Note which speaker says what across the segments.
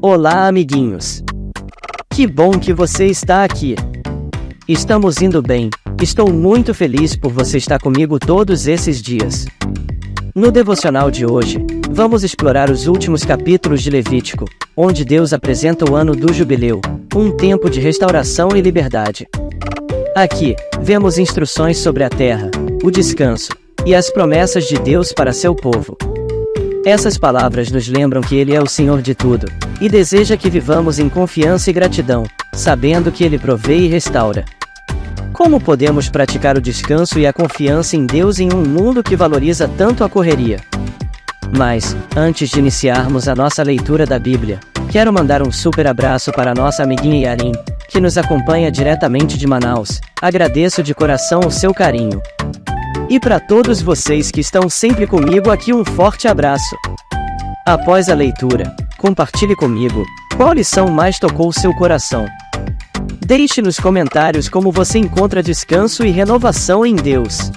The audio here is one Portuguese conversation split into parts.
Speaker 1: Olá, amiguinhos! Que bom que você está aqui! Estamos indo bem, estou muito feliz por você estar comigo todos esses dias. No devocional de hoje, vamos explorar os últimos capítulos de Levítico, onde Deus apresenta o ano do jubileu, um tempo de restauração e liberdade. Aqui, vemos instruções sobre a terra, o descanso, e as promessas de Deus para seu povo. Essas palavras nos lembram que Ele é o Senhor de tudo, e deseja que vivamos em confiança e gratidão, sabendo que Ele provê e restaura. Como podemos praticar o descanso e a confiança em Deus em um mundo que valoriza tanto a correria? Mas, antes de iniciarmos a nossa leitura da Bíblia, quero mandar um super abraço para a nossa amiguinha Yarin, que nos acompanha diretamente de Manaus. Agradeço de coração o seu carinho. E para todos vocês que estão sempre comigo aqui, um forte abraço. Após a leitura, compartilhe comigo qual lição mais tocou seu coração. Deixe nos comentários como você encontra descanso e renovação em Deus.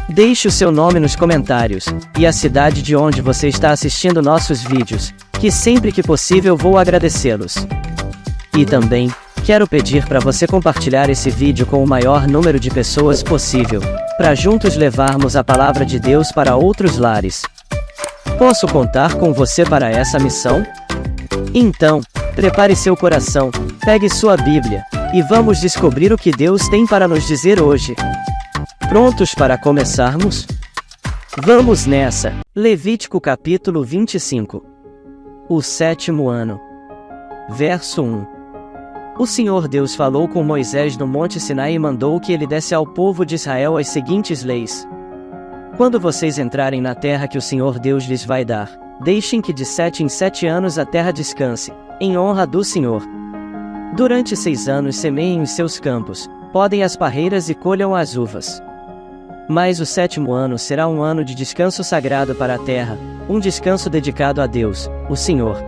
Speaker 1: Deixe o seu nome nos comentários, e a cidade de onde você está assistindo nossos vídeos, que sempre que possível vou agradecê-los. E também, quero pedir para você compartilhar esse vídeo com o maior número de pessoas possível, para juntos levarmos a palavra de Deus para outros lares. Posso contar com você para essa missão? Então, prepare seu coração, pegue sua Bíblia, e vamos descobrir o que Deus tem para nos dizer hoje. Prontos para começarmos? Vamos nessa! Levítico capítulo 25. O sétimo ano. Verso 1. O Senhor Deus falou com Moisés no Monte Sinai e mandou que ele desse ao povo de Israel as seguintes leis. Quando vocês entrarem na terra que o Senhor Deus lhes vai dar, deixem que de 7 em 7 anos a terra descanse, em honra do Senhor. Durante 6 anos semeiem os seus campos, podem as parreiras e colham as uvas. Mas o 7º ano será um ano de descanso sagrado para a terra, um descanso dedicado a Deus, o Senhor.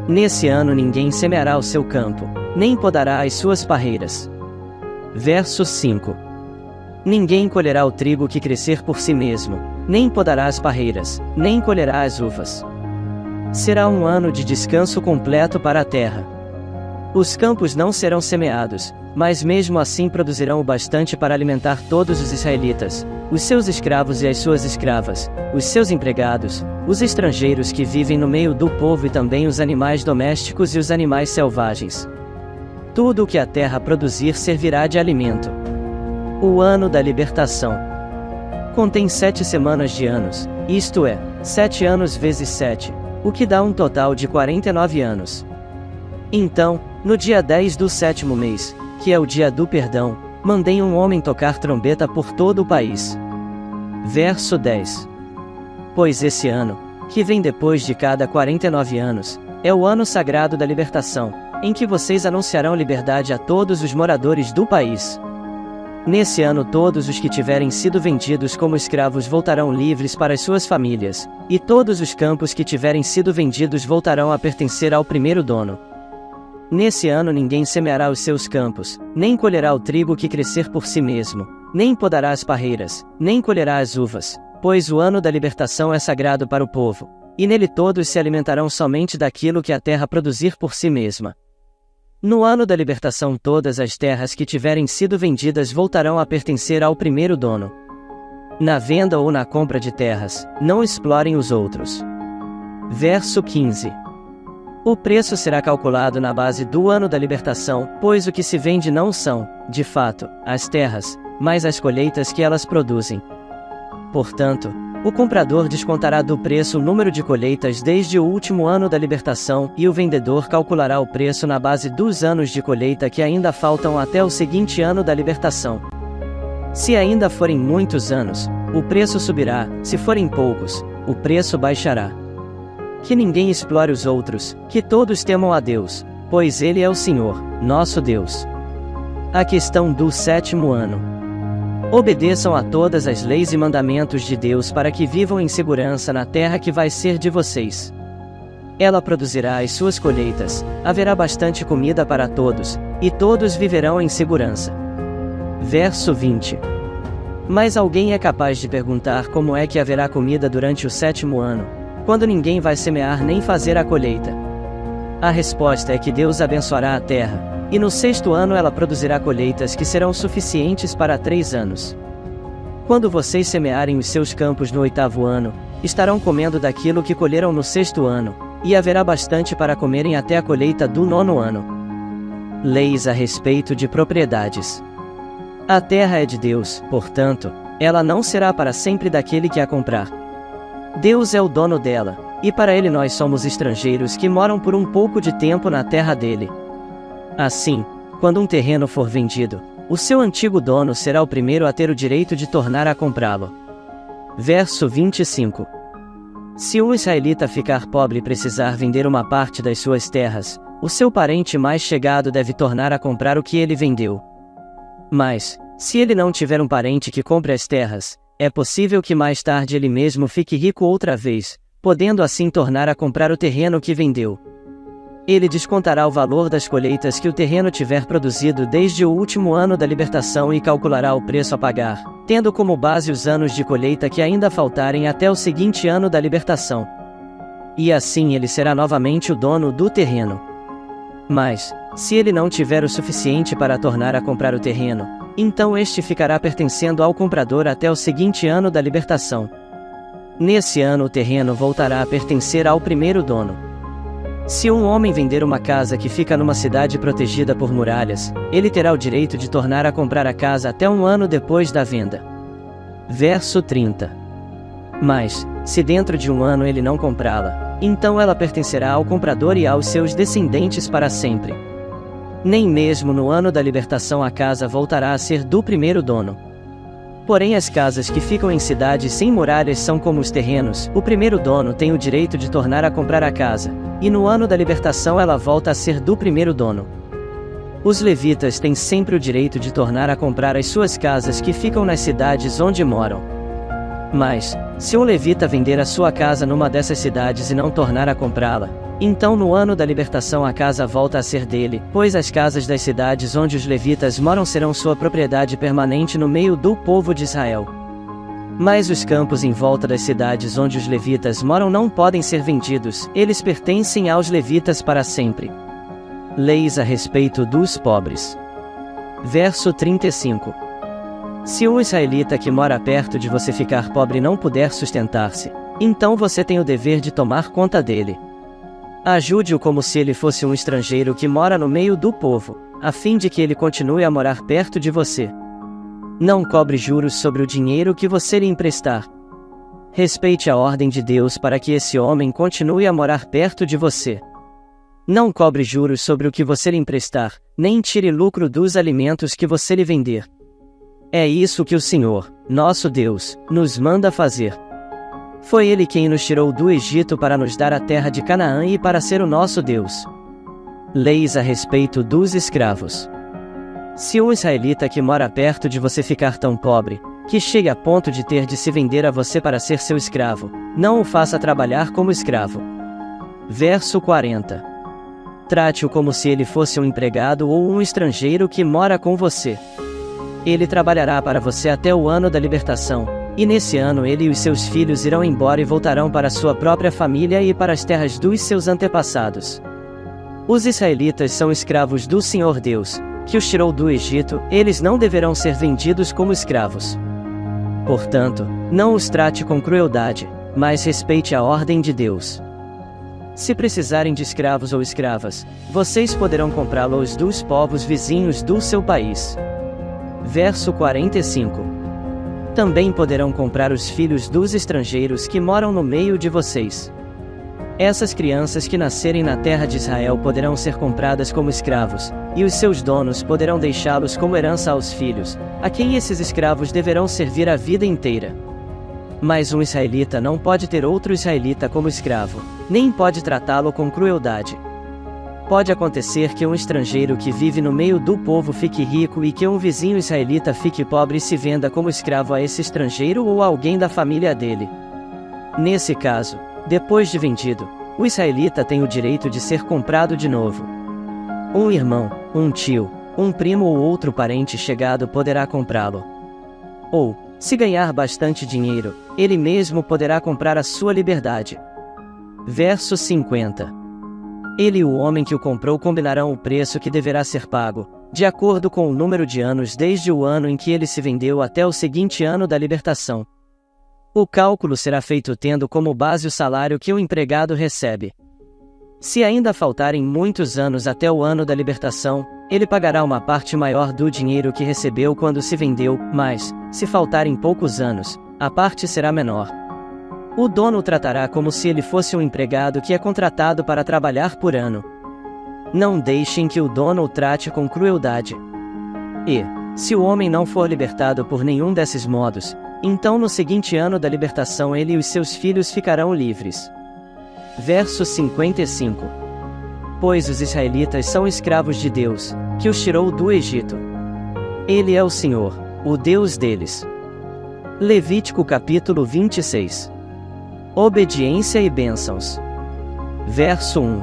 Speaker 1: Nesse ano ninguém semeará o seu campo, nem podará as suas parreiras. Verso 5. Ninguém colherá o trigo que crescer por si mesmo, nem podará as parreiras, nem colherá as uvas. Será um ano de descanso completo para a terra. Os campos não serão semeados, mas mesmo assim produzirão o bastante para alimentar todos os israelitas, os seus escravos e as suas escravas, os seus empregados, os estrangeiros que vivem no meio do povo e também os animais domésticos e os animais selvagens. Tudo o que a terra produzir servirá de alimento. O ano da libertação contém 7 semanas de anos, isto é, 7 anos vezes 7, o que dá um total de 49 anos. Então, no dia 10 do 7º mês, que é o dia do perdão, mandei um homem tocar trombeta por todo o país. Verso 10. Pois esse ano, que vem depois de cada 49 anos, é o ano sagrado da libertação, em que vocês anunciarão liberdade a todos os moradores do país. Nesse ano todos os que tiverem sido vendidos como escravos voltarão livres para as suas famílias, e todos os campos que tiverem sido vendidos voltarão a pertencer ao primeiro dono. Nesse ano ninguém semeará os seus campos, nem colherá o trigo que crescer por si mesmo, nem podará as parreiras, nem colherá as uvas, pois o ano da libertação é sagrado para o povo, e nele todos se alimentarão somente daquilo que a terra produzir por si mesma. No ano da libertação todas as terras que tiverem sido vendidas voltarão a pertencer ao primeiro dono. Na venda ou na compra de terras, não explorem os outros. Verso 15. O preço será calculado na base do ano da libertação, pois o que se vende não são, de fato, as terras, mas as colheitas que elas produzem. Portanto, o comprador descontará do preço o número de colheitas desde o último ano da libertação, e o vendedor calculará o preço na base dos anos de colheita que ainda faltam até o seguinte ano da libertação. Se ainda forem muitos anos, o preço subirá, se forem poucos, o preço baixará. Que ninguém explore os outros, que todos temam a Deus, pois Ele é o Senhor, nosso Deus. A questão do 7º ano. Obedeçam a todas as leis e mandamentos de Deus para que vivam em segurança na terra que vai ser de vocês. Ela produzirá as suas colheitas, haverá bastante comida para todos, e todos viverão em segurança. Verso 20. Mas alguém é capaz de perguntar como é que haverá comida durante o 7º ano, quando ninguém vai semear nem fazer a colheita. A resposta é que Deus abençoará a terra, e no 6º ano ela produzirá colheitas que serão suficientes para 3 anos. Quando vocês semearem os seus campos no 8º ano, estarão comendo daquilo que colheram no 6º ano, e haverá bastante para comerem até a colheita do 9º ano. Leis a respeito de propriedades. A terra é de Deus, portanto, ela não será para sempre daquele que a comprar. Deus é o dono dela, e para ele nós somos estrangeiros que moram por um pouco de tempo na terra dele. Assim, quando um terreno for vendido, o seu antigo dono será o primeiro a ter o direito de tornar a comprá-lo. Verso 25. Se um israelita ficar pobre e precisar vender uma parte das suas terras, o seu parente mais chegado deve tornar a comprar o que ele vendeu. Mas, se ele não tiver um parente que compre as terras, é possível que mais tarde ele mesmo fique rico outra vez, podendo assim tornar a comprar o terreno que vendeu. Ele descontará o valor das colheitas que o terreno tiver produzido desde o último ano da libertação e calculará o preço a pagar, tendo como base os anos de colheita que ainda faltarem até o seguinte ano da libertação. E assim ele será novamente o dono do terreno. Mas, se ele não tiver o suficiente para tornar a comprar o terreno, então este ficará pertencendo ao comprador até o seguinte ano da libertação. Nesse ano o terreno voltará a pertencer ao primeiro dono. Se um homem vender uma casa que fica numa cidade protegida por muralhas, ele terá o direito de tornar a comprar a casa até um ano depois da venda. Verso 30. Mas, se dentro de um ano ele não comprá-la, então ela pertencerá ao comprador e aos seus descendentes para sempre. Nem mesmo no ano da libertação a casa voltará a ser do primeiro dono. Porém as casas que ficam em cidades sem muralhas são como os terrenos, o primeiro dono tem o direito de tornar a comprar a casa, e no ano da libertação ela volta a ser do primeiro dono. Os levitas têm sempre o direito de tornar a comprar as suas casas que ficam nas cidades onde moram. Mas, se um levita vender a sua casa numa dessas cidades e não tornar a comprá-la, então no ano da libertação a casa volta a ser dele, pois as casas das cidades onde os levitas moram serão sua propriedade permanente no meio do povo de Israel. Mas os campos em volta das cidades onde os levitas moram não podem ser vendidos, eles pertencem aos levitas para sempre. Leis a respeito dos pobres. Verso 35. Se um israelita que mora perto de você ficar pobre e não puder sustentar-se, então você tem o dever de tomar conta dele. Ajude-o como se ele fosse um estrangeiro que mora no meio do povo, a fim de que ele continue a morar perto de você. Não cobre juros sobre o dinheiro que você lhe emprestar. Respeite a ordem de Deus para que esse homem continue a morar perto de você. Não cobre juros sobre o que você lhe emprestar, nem tire lucro dos alimentos que você lhe vender. É isso que o Senhor, nosso Deus, nos manda fazer. Foi Ele quem nos tirou do Egito para nos dar a terra de Canaã e para ser o nosso Deus. Leis a respeito dos escravos. Se um israelita que mora perto de você ficar tão pobre, que chegue a ponto de ter de se vender a você para ser seu escravo, não o faça trabalhar como escravo. Verso 40. Trate-o como se ele fosse um empregado ou um estrangeiro que mora com você. Ele trabalhará para você até o ano da libertação, e nesse ano ele e os seus filhos irão embora e voltarão para sua própria família e para as terras dos seus antepassados. Os israelitas são escravos do Senhor Deus, que os tirou do Egito, eles não deverão ser vendidos como escravos. Portanto, não os trate com crueldade, mas respeite a ordem de Deus. Se precisarem de escravos ou escravas, vocês poderão comprá-los dos povos vizinhos do seu país. Verso 45. Também poderão comprar os filhos dos estrangeiros que moram no meio de vocês. Essas crianças que nascerem na terra de Israel poderão ser compradas como escravos, e os seus donos poderão deixá-los como herança aos filhos, a quem esses escravos deverão servir a vida inteira. Mas um israelita não pode ter outro israelita como escravo, nem pode tratá-lo com crueldade. Pode acontecer que um estrangeiro que vive no meio do povo fique rico e que um vizinho israelita fique pobre e se venda como escravo a esse estrangeiro ou a alguém da família dele. Nesse caso, depois de vendido, o israelita tem o direito de ser comprado de novo. Um irmão, um tio, um primo ou outro parente chegado poderá comprá-lo. Ou, se ganhar bastante dinheiro, ele mesmo poderá comprar a sua liberdade. Verso 50. Ele e o homem que o comprou combinarão o preço que deverá ser pago, de acordo com o número de anos desde o ano em que ele se vendeu até o seguinte ano da libertação. O cálculo será feito tendo como base o salário que o empregado recebe. Se ainda faltarem muitos anos até o ano da libertação, ele pagará uma parte maior do dinheiro que recebeu quando se vendeu, mas, se faltarem poucos anos, a parte será menor. O dono o tratará como se ele fosse um empregado que é contratado para trabalhar por ano. Não deixem que o dono o trate com crueldade. E, se o homem não for libertado por nenhum desses modos, então no seguinte ano da libertação ele e os seus filhos ficarão livres. Verso 55. Pois os israelitas são escravos de Deus, que os tirou do Egito. Ele é o Senhor, o Deus deles. Levítico capítulo 26. Obediência e bênçãos. Verso 1.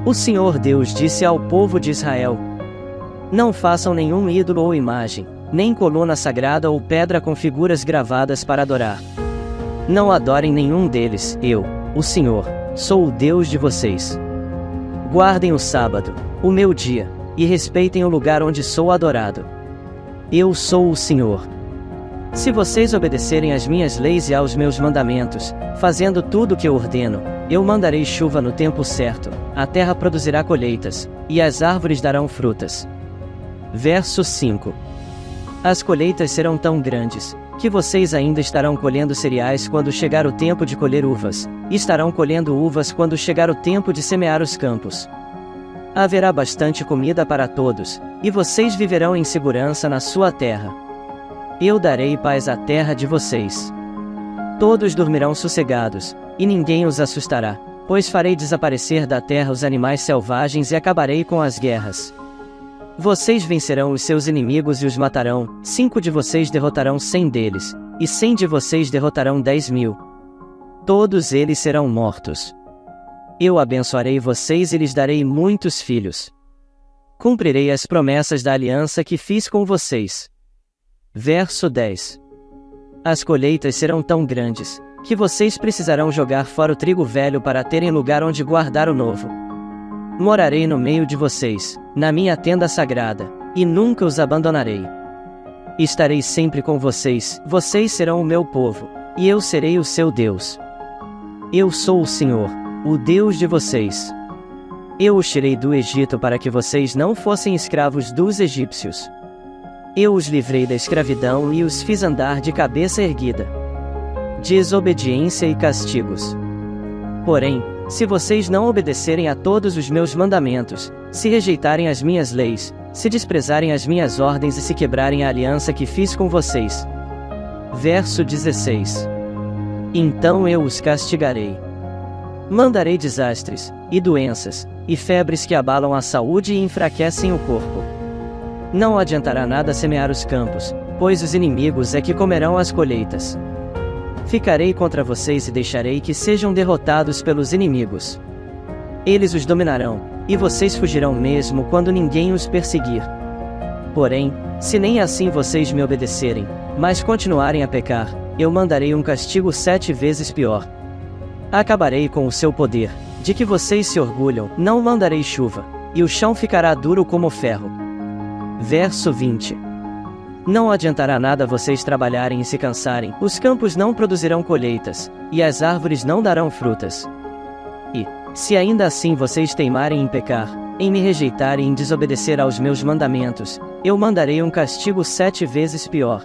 Speaker 1: O Senhor Deus disse ao povo de Israel: não façam nenhum ídolo ou imagem, nem coluna sagrada ou pedra com figuras gravadas para adorar. Não adorem nenhum deles, eu, o Senhor, sou o Deus de vocês. Guardem o sábado, o meu dia, e respeitem o lugar onde sou adorado. Eu sou o Senhor. Se vocês obedecerem às minhas leis e aos meus mandamentos, fazendo tudo o que eu ordeno, eu mandarei chuva no tempo certo, a terra produzirá colheitas, e as árvores darão frutas. Verso 5. As colheitas serão tão grandes, que vocês ainda estarão colhendo cereais quando chegar o tempo de colher uvas, e estarão colhendo uvas quando chegar o tempo de semear os campos. Haverá bastante comida para todos, e vocês viverão em segurança na sua terra. Eu darei paz à terra de vocês. Todos dormirão sossegados, e ninguém os assustará, pois farei desaparecer da terra os animais selvagens e acabarei com as guerras. Vocês vencerão os seus inimigos e os matarão, 5 de vocês derrotarão 100 deles, e 100 de vocês derrotarão 10.000. Todos eles serão mortos. Eu abençoarei vocês e lhes darei muitos filhos. Cumprirei as promessas da aliança que fiz com vocês. Verso 10. As colheitas serão tão grandes, que vocês precisarão jogar fora o trigo velho para terem lugar onde guardar o novo. Morarei no meio de vocês, na minha tenda sagrada, e nunca os abandonarei. Estarei sempre com vocês, vocês serão o meu povo, e eu serei o seu Deus. Eu sou o Senhor, o Deus de vocês. Eu os tirei do Egito para que vocês não fossem escravos dos egípcios. Eu os livrei da escravidão e os fiz andar de cabeça erguida. Desobediência e castigos. Porém, se vocês não obedecerem a todos os meus mandamentos, se rejeitarem as minhas leis, se desprezarem as minhas ordens e se quebrarem a aliança que fiz com vocês. Verso 16. Então eu os castigarei. Mandarei desastres, e doenças, e febres que abalam a saúde e enfraquecem o corpo. Não adiantará nada semear os campos, pois os inimigos é que comerão as colheitas. Ficarei contra vocês e deixarei que sejam derrotados pelos inimigos. Eles os dominarão, e vocês fugirão mesmo quando ninguém os perseguir. Porém, se nem assim vocês me obedecerem, mas continuarem a pecar, eu mandarei um castigo 7 vezes pior. Acabarei com o seu poder, de que vocês se orgulham, não mandarei chuva, e o chão ficará duro como ferro. Verso 20. Não adiantará nada vocês trabalharem e se cansarem, os campos não produzirão colheitas, e as árvores não darão frutas. E, se ainda assim vocês teimarem em pecar, em me rejeitarem e em desobedecer aos meus mandamentos, eu mandarei um castigo 7 vezes pior.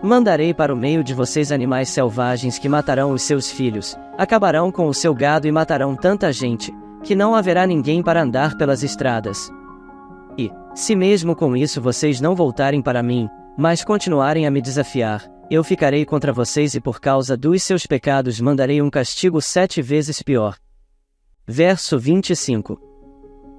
Speaker 1: Mandarei para o meio de vocês animais selvagens que matarão os seus filhos, acabarão com o seu gado e matarão tanta gente, que não haverá ninguém para andar pelas estradas. E, se mesmo com isso vocês não voltarem para mim, mas continuarem a me desafiar, eu ficarei contra vocês e por causa dos seus pecados mandarei um castigo 7 vezes pior. Verso 25.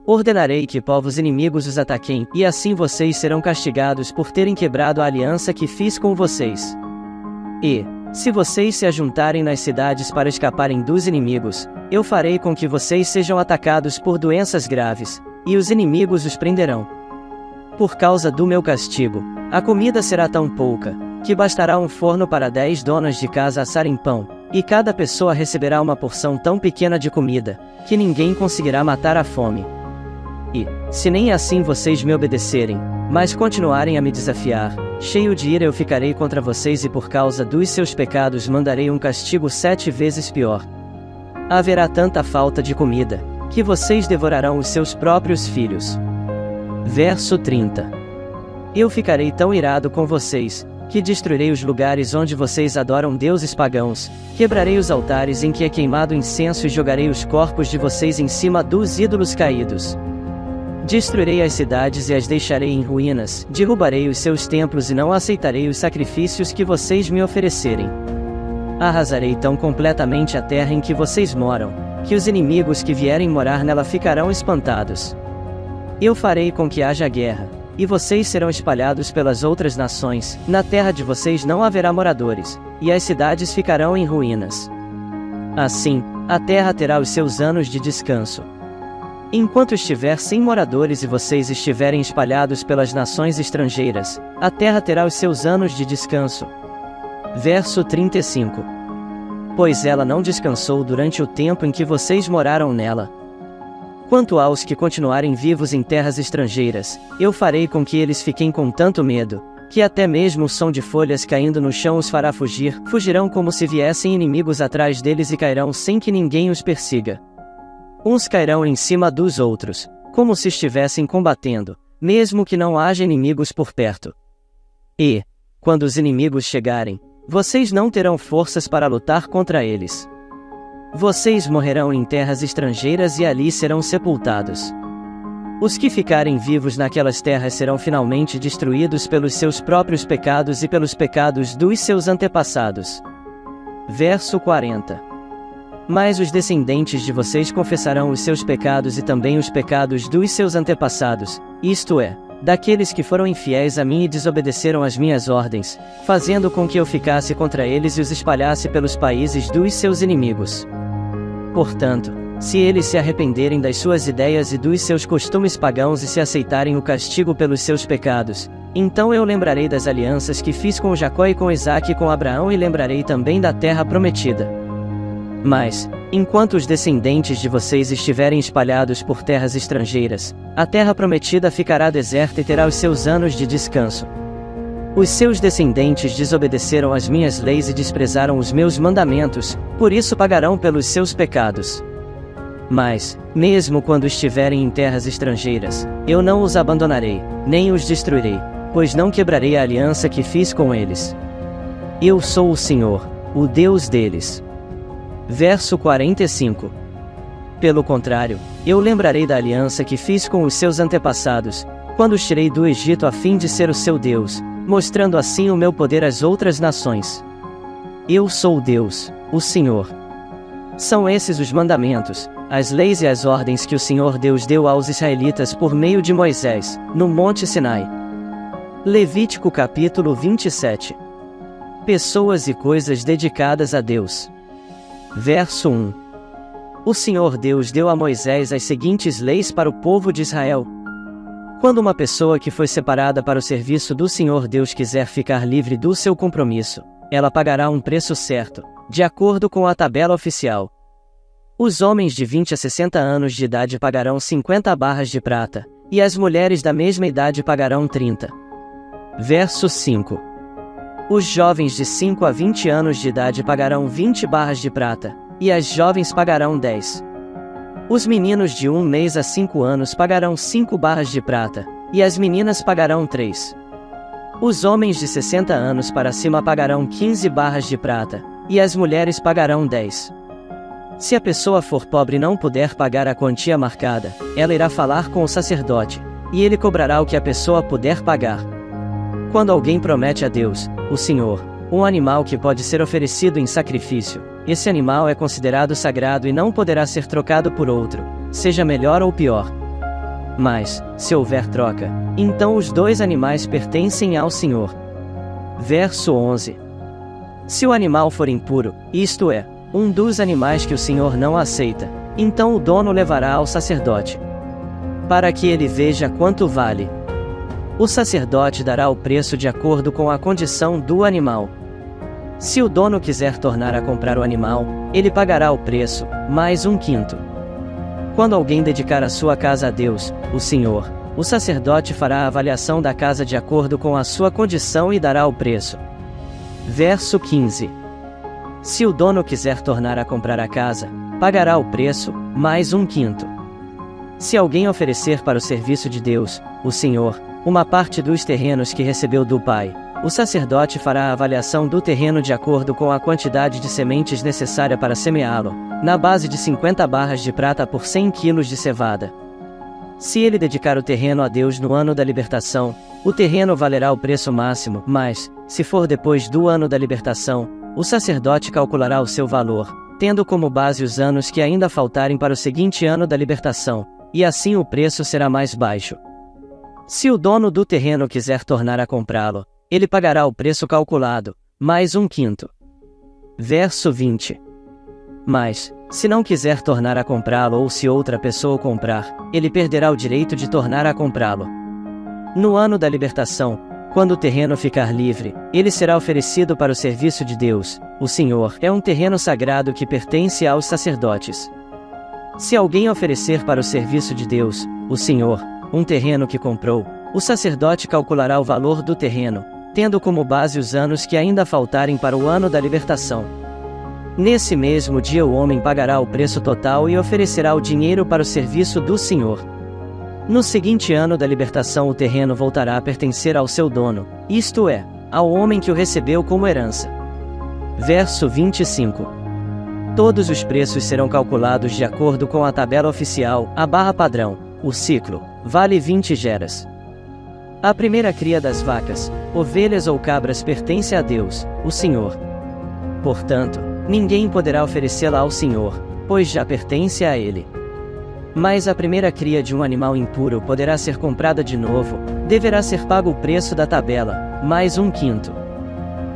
Speaker 1: Ordenarei que povos inimigos os ataquem, e assim vocês serão castigados por terem quebrado a aliança que fiz com vocês. E, se vocês se ajuntarem nas cidades para escaparem dos inimigos, eu farei com que vocês sejam atacados por doenças graves, e os inimigos os prenderão. Por causa do meu castigo, a comida será tão pouca, que bastará um forno para 10 donas de casa assarem pão, E cada pessoa receberá uma porção tão pequena de comida, que ninguém conseguirá matar a fome. E, se nem assim vocês me obedecerem, mas continuarem a me desafiar, cheio de ira eu ficarei contra vocês e por causa dos seus pecados mandarei um castigo 7 vezes pior. Haverá tanta falta de comida, que vocês devorarão os seus próprios filhos. Verso 30. Eu ficarei tão irado com vocês, que destruirei os lugares onde vocês adoram deuses pagãos, quebrarei os altares em que é queimado incenso e jogarei os corpos de vocês em cima dos ídolos caídos. Destruirei as cidades e as deixarei em ruínas, derrubarei os seus templos e não aceitarei os sacrifícios que vocês me oferecerem. Arrasarei tão completamente a terra em que vocês moram, que os inimigos que vierem morar nela ficarão espantados. Eu farei com que haja guerra, e vocês serão espalhados pelas outras nações, na terra de vocês não haverá moradores, e as cidades ficarão em ruínas. Assim, a terra terá os seus anos de descanso. Enquanto estiver sem moradores e vocês estiverem espalhados pelas nações estrangeiras, a terra terá os seus anos de descanso. Verso 35. Pois ela não descansou durante o tempo em que vocês moraram nela. Quanto aos que continuarem vivos em terras estrangeiras, eu farei com que eles fiquem com tanto medo, que até mesmo o som de folhas caindo no chão os fará fugir, fugirão como se viessem inimigos atrás deles e cairão sem que ninguém os persiga. Uns cairão em cima dos outros, como se estivessem combatendo, mesmo que não haja inimigos por perto. E, quando os inimigos chegarem, vocês não terão forças para lutar contra eles. Vocês morrerão em terras estrangeiras e ali serão sepultados. Os que ficarem vivos naquelas terras serão finalmente destruídos pelos seus próprios pecados e pelos pecados dos seus antepassados. Verso 40. Mas os descendentes de vocês confessarão os seus pecados e também os pecados dos seus antepassados, isto é, daqueles que foram infiéis a mim e desobedeceram às minhas ordens, fazendo com que eu ficasse contra eles e os espalhasse pelos países dos seus inimigos. Portanto, se eles se arrependerem das suas ideias e dos seus costumes pagãos e se aceitarem o castigo pelos seus pecados, então eu lembrarei das alianças que fiz com Jacó e com Isaque e com Abraão e lembrarei também da terra prometida. Mas, enquanto os descendentes de vocês estiverem espalhados por terras estrangeiras, a terra prometida ficará deserta e terá os seus anos de descanso. Os seus descendentes desobedeceram às minhas leis e desprezaram os meus mandamentos, por isso pagarão pelos seus pecados. Mas, mesmo quando estiverem em terras estrangeiras, eu não os abandonarei, nem os destruirei, pois não quebrarei a aliança que fiz com eles. Eu sou o Senhor, o Deus deles. Verso 45. Pelo contrário, eu lembrarei da aliança que fiz com os seus antepassados, quando os tirei do Egito a fim de ser o seu Deus, mostrando assim o meu poder às outras nações. Eu sou Deus, o Senhor. São esses os mandamentos, as leis e as ordens que o Senhor Deus deu aos israelitas por meio de Moisés, no Monte Sinai. Levítico capítulo 27. Pessoas e coisas dedicadas a Deus. Verso 1. O Senhor Deus deu a Moisés as seguintes leis para o povo de Israel. Quando uma pessoa que foi separada para o serviço do Senhor Deus quiser ficar livre do seu compromisso, ela pagará um preço certo, de acordo com a tabela oficial. Os homens de 20 a 60 anos de idade pagarão 50 barras de prata, e as mulheres da mesma idade pagarão 30. Verso 5. Os jovens de 5 a 20 anos de idade pagarão 20 barras de prata, e as jovens pagarão 10. Os meninos de 1 mês a 5 anos pagarão 5 barras de prata, e as meninas pagarão 3. Os homens de 60 anos para cima pagarão 15 barras de prata, e as mulheres pagarão 10. Se a pessoa for pobre e não puder pagar a quantia marcada, ela irá falar com o sacerdote, e ele cobrará o que a pessoa puder pagar. Quando alguém promete a Deus, o Senhor, um animal que pode ser oferecido em sacrifício, esse animal é considerado sagrado e não poderá ser trocado por outro, seja melhor ou pior. Mas, se houver troca, então os 2 animais pertencem ao Senhor. Verso 11. Se o animal for impuro, isto é, um dos animais que o Senhor não aceita, então o dono levará ao sacerdote, para que ele veja quanto vale. O sacerdote dará o preço de acordo com a condição do animal. Se o dono quiser tornar a comprar o animal, ele pagará o preço, mais 1/5. Quando alguém dedicar a sua casa a Deus, o Senhor, o sacerdote fará a avaliação da casa de acordo com a sua condição e dará o preço. Verso 15. Se o dono quiser tornar a comprar a casa, pagará o preço, mais 1/5. Se alguém oferecer para o serviço de Deus, o Senhor, uma parte dos terrenos que recebeu do Pai, o sacerdote fará a avaliação do terreno de acordo com a quantidade de sementes necessária para semeá-lo, na base de 50 barras de prata por 100 quilos de cevada. Se ele dedicar o terreno a Deus no ano da libertação, o terreno valerá o preço máximo, mas, se for depois do ano da libertação, o sacerdote calculará o seu valor, tendo como base os anos que ainda faltarem para o seguinte ano da libertação, e assim o preço será mais baixo. Se o dono do terreno quiser tornar a comprá-lo, ele pagará o preço calculado, mais 1/5. Verso 20. Mas, se não quiser tornar a comprá-lo ou se outra pessoa o comprar, ele perderá o direito de tornar a comprá-lo. No ano da libertação, quando o terreno ficar livre, ele será oferecido para o serviço de Deus, o Senhor. É um terreno sagrado que pertence aos sacerdotes. Se alguém oferecer para o serviço de Deus, o Senhor, um terreno que comprou, o sacerdote calculará o valor do terreno, tendo como base os anos que ainda faltarem para o ano da libertação. Nesse mesmo dia o homem pagará o preço total e oferecerá o dinheiro para o serviço do Senhor. No seguinte ano da libertação o terreno voltará a pertencer ao seu dono, isto é, ao homem que o recebeu como herança. Verso 25. Todos os preços serão calculados de acordo com a tabela oficial, a barra padrão, o ciclo, vale 20 geras. A primeira cria das vacas, ovelhas ou cabras pertence a Deus, o Senhor. Portanto, ninguém poderá oferecê-la ao Senhor, pois já pertence a Ele. Mas a primeira cria de um animal impuro poderá ser comprada de novo, deverá ser pago o preço da tabela, mais 1/5.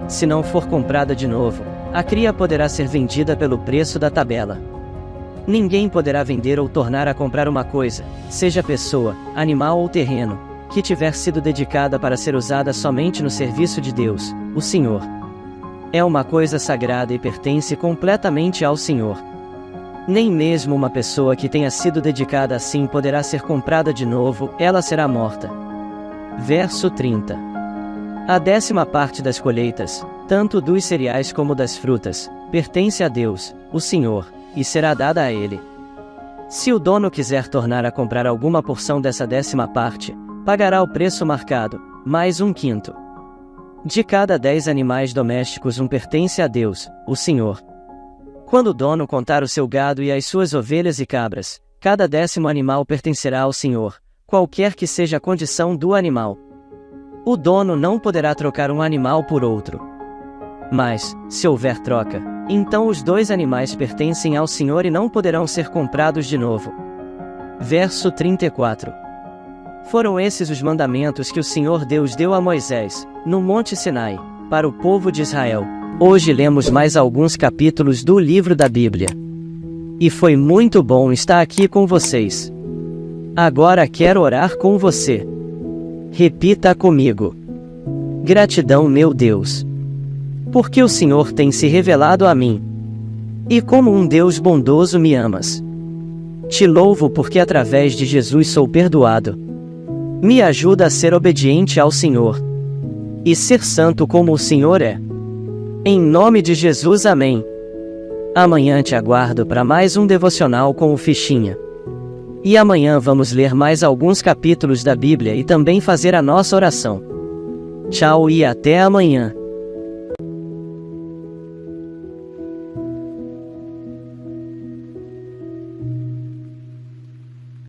Speaker 1: Se não for comprada de novo, a cria poderá ser vendida pelo preço da tabela. Ninguém poderá vender ou tornar a comprar uma coisa, seja pessoa, animal ou terreno, que tiver sido dedicada para ser usada somente no serviço de Deus, o Senhor. É uma coisa sagrada e pertence completamente ao Senhor. Nem mesmo uma pessoa que tenha sido dedicada assim poderá ser comprada de novo, ela será morta. Verso 30. A 10ª parte das colheitas, tanto dos cereais como das frutas, pertence a Deus, o Senhor, e será dada a Ele. Se o dono quiser tornar a comprar alguma porção dessa 10ª parte, pagará o preço marcado, mais 1/5. De cada 10 animais domésticos um pertence a Deus, o Senhor. Quando o dono contar o seu gado e as suas ovelhas e cabras, cada 10º animal pertencerá ao Senhor, qualquer que seja a condição do animal. O dono não poderá trocar um animal por outro. Mas, se houver troca, então os 2 animais pertencem ao Senhor e não poderão ser comprados de novo. Verso 34. Foram esses os mandamentos que o Senhor Deus deu a Moisés, no Monte Sinai, para o povo de Israel. Hoje lemos mais alguns capítulos do livro da Bíblia. E foi muito bom estar aqui com vocês. Agora quero orar com você. Repita comigo. Gratidão, meu Deus. Porque o Senhor tem se revelado a mim. E como um Deus bondoso me amas. Te louvo porque através de Jesus sou perdoado. Me ajuda a ser obediente ao Senhor. E ser santo como o Senhor é. Em nome de Jesus, amém. Amanhã te aguardo para mais um devocional com o Fichinha. E amanhã vamos ler mais alguns capítulos da Bíblia e também fazer a nossa oração. Tchau e até amanhã.